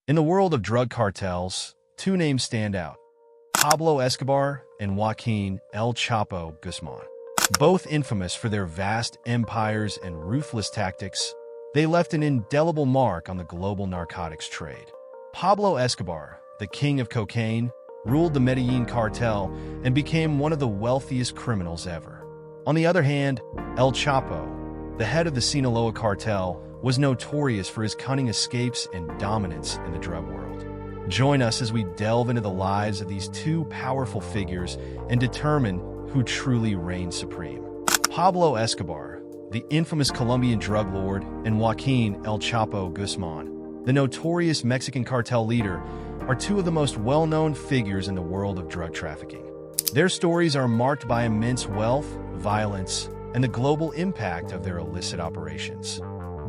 In the world of drug cartels, two names stand out: Pablo Escobar and Joaquin El Chapo Guzman. Both infamous for their vast empires and ruthless tactics, they left an indelible mark on the global narcotics trade. Pablo Escobar, the king of cocaine, ruled the Medellin cartel and became one of the wealthiest criminals ever. On the other hand, El Chapo, the head of the Sinaloa cartel, was notorious for his cunning escapes and dominance in the drug world. Join us as we delve into the lives of these two powerful figures and determine who truly reigns supreme. Pablo Escobar, the infamous Colombian drug lord, and Joaquin El Chapo Guzman, the notorious Mexican cartel leader, are two of the most well-known figures in the world of drug trafficking. Their stories are marked by immense wealth, violence, and the global impact of their illicit operations.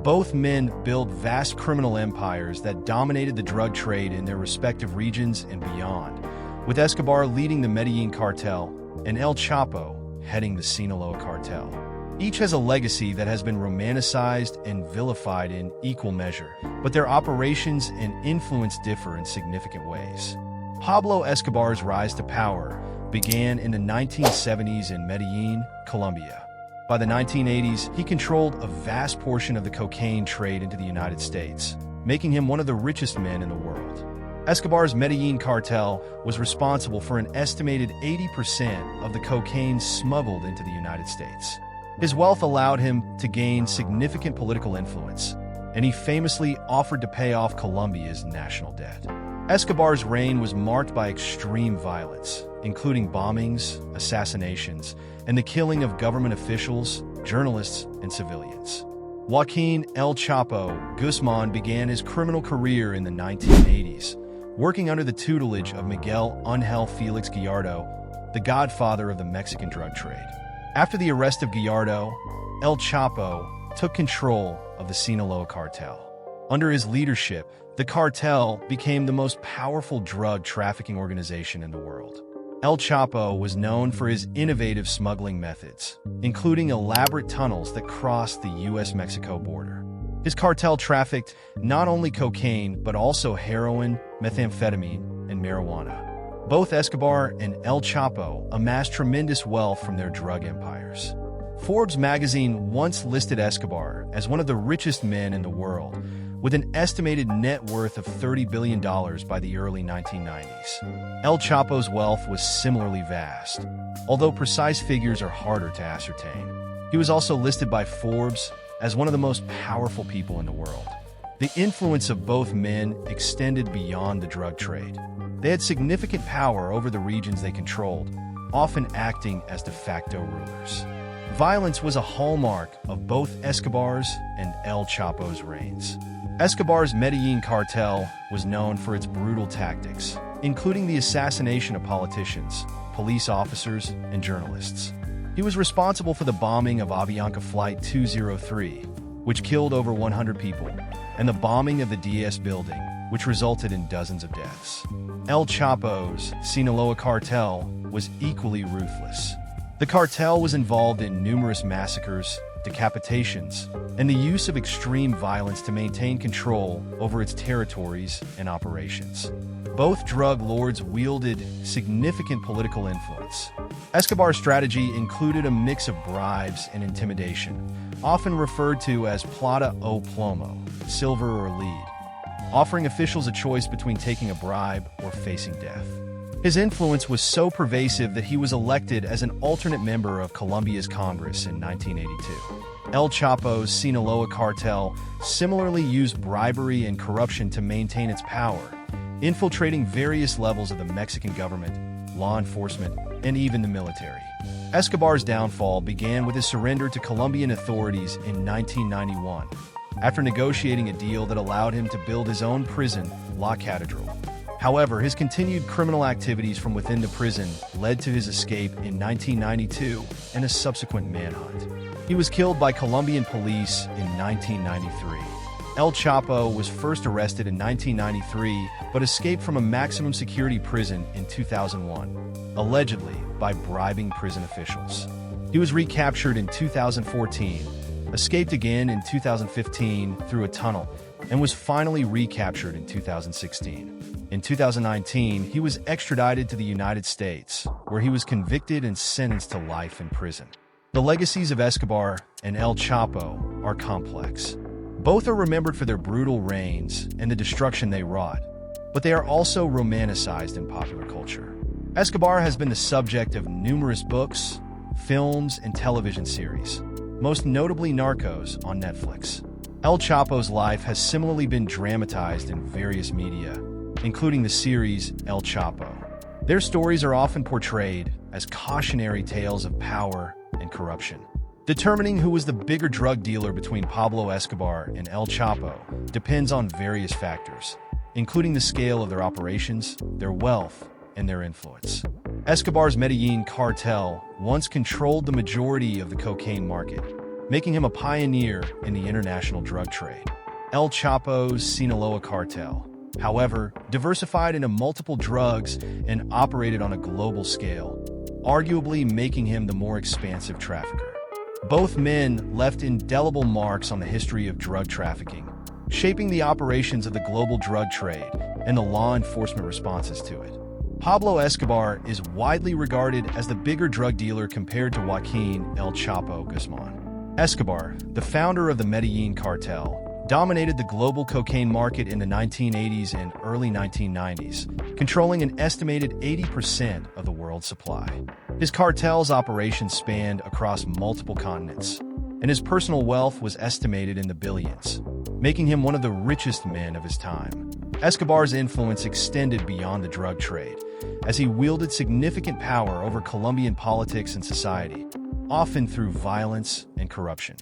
Both men built vast criminal empires that dominated the drug trade in their respective regions and beyond, with Escobar leading the Medellin cartel and El Chapo heading the Sinaloa cartel. Each has a legacy that has been romanticized and vilified in equal measure, but their operations and influence differ in significant ways. Pablo Escobar's rise to power began in the 1970s in Medellin, Colombia. By the 1980s, he controlled a vast portion of the cocaine trade into the United States, making him one of the richest men in the world. Escobar's Medellin cartel was responsible for an estimated 80% of the cocaine smuggled into the United States. His wealth allowed him to gain significant political influence, and he famously offered to pay off Colombia's national debt. Escobar's reign was marked by extreme violence, including bombings, assassinations, and the killing of government officials, journalists, and civilians. Joaquin El Chapo Guzman began his criminal career in the 1980s, working under the tutelage of Miguel Ángel Félix Gallardo, the godfather of the Mexican drug trade. After the arrest of Gallardo, El Chapo took control of the Sinaloa cartel. Under his leadership, the cartel became the most powerful drug trafficking organization in the world. El Chapo was known for his innovative smuggling methods, including elaborate tunnels that crossed the U.S.-Mexico border. His cartel trafficked not only cocaine, but also heroin, methamphetamine, and marijuana. Both Escobar and El Chapo amassed tremendous wealth from their drug empires. Forbes magazine once listed Escobar as one of the richest men in the world, with an estimated net worth of $30 billion by the early 1990s. El Chapo's wealth was similarly vast, although precise figures are harder to ascertain. He was also listed by Forbes as one of the most powerful people in the world. The influence of both men extended beyond the drug trade. They had significant power over the regions they controlled, often acting as de facto rulers. Violence was a hallmark of both Escobar's and El Chapo's reigns. Escobar's Medellin cartel was known for its brutal tactics, including the assassination of politicians, police officers, and journalists. He was responsible for the bombing of Avianca Flight 203, which killed over 100 people, and the bombing of the DS building, which resulted in dozens of deaths. El Chapo's Sinaloa cartel was equally ruthless. The cartel was involved in numerous massacres, decapitations, and the use of extreme violence to maintain control over its territories and operations. Both drug lords wielded significant political influence. Escobar's strategy included a mix of bribes and intimidation, often referred to as plata o plomo, silver or lead, offering officials a choice between taking a bribe or facing death. His influence was so pervasive that he was elected as an alternate member of Colombia's Congress in 1982. El Chapo's Sinaloa cartel similarly used bribery and corruption to maintain its power, infiltrating various levels of the Mexican government, law enforcement, and even the military. Escobar's downfall began with his surrender to Colombian authorities in 1991, after negotiating a deal that allowed him to build his own prison, La Catedral. However, his continued criminal activities from within the prison led to his escape in 1992 and a subsequent manhunt. He was killed by Colombian police in 1993. El Chapo was first arrested in 1993, but escaped from a maximum security prison in 2001, allegedly by bribing prison officials. He was recaptured in 2014, escaped again in 2015 through a tunnel, and was finally recaptured in 2016. In 2019, he was extradited to the United States, where he was convicted and sentenced to life in prison. The legacies of Escobar and El Chapo are complex. Both are remembered for their brutal reigns and the destruction they wrought, but they are also romanticized in popular culture. Escobar has been the subject of numerous books, films, and television series, most notably Narcos on Netflix. El Chapo's life has similarly been dramatized in various media, including the series El Chapo. Their stories are often portrayed as cautionary tales of power and corruption. Determining who was the bigger drug dealer between Pablo Escobar and El Chapo depends on various factors, including the scale of their operations, their wealth, and their influence. Escobar's Medellin cartel once controlled the majority of the cocaine market, making him a pioneer in the international drug trade. El Chapo's Sinaloa cartel, however, diversified into multiple drugs and operated on a global scale, arguably making him the more expansive trafficker. Both men left indelible marks on the history of drug trafficking, shaping the operations of the global drug trade and the law enforcement responses to it. Pablo Escobar is widely regarded as the bigger drug dealer compared to Joaquin El Chapo Guzman. Escobar, the founder of the Medellin cartel, dominated the global cocaine market in the 1980s and early 1990s, controlling an estimated 80% of the world's supply. His cartel's operations spanned across multiple continents, and his personal wealth was estimated in the billions, making him one of the richest men of his time. Escobar's influence extended beyond the drug trade, as he wielded significant power over Colombian politics and society, often through violence and corruption.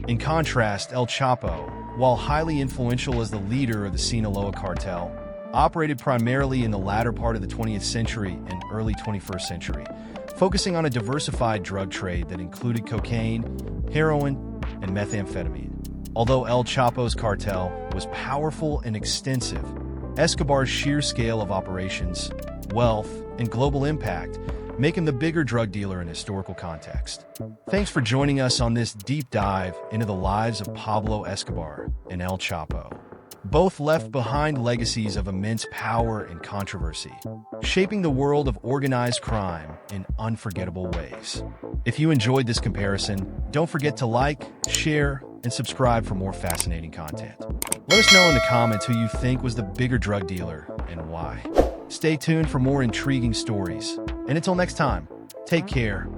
In contrast, El Chapo, while highly influential as the leader of the Sinaloa cartel, operated primarily in the latter part of the 20th century and early 21st century, focusing on a diversified drug trade that included cocaine, heroin, and methamphetamine. Although El Chapo's cartel was powerful and extensive, Escobar's sheer scale of operations, wealth, and global impact make him the bigger drug dealer in historical context. Thanks for joining us on this deep dive into the lives of Pablo Escobar and El Chapo. Both left behind legacies of immense power and controversy, shaping the world of organized crime in unforgettable ways. If you enjoyed this comparison, don't forget to like, share, and subscribe for more fascinating content. Let us know in the comments who you think was the bigger drug dealer and why. Stay tuned for more intriguing stories. And until next time, take care.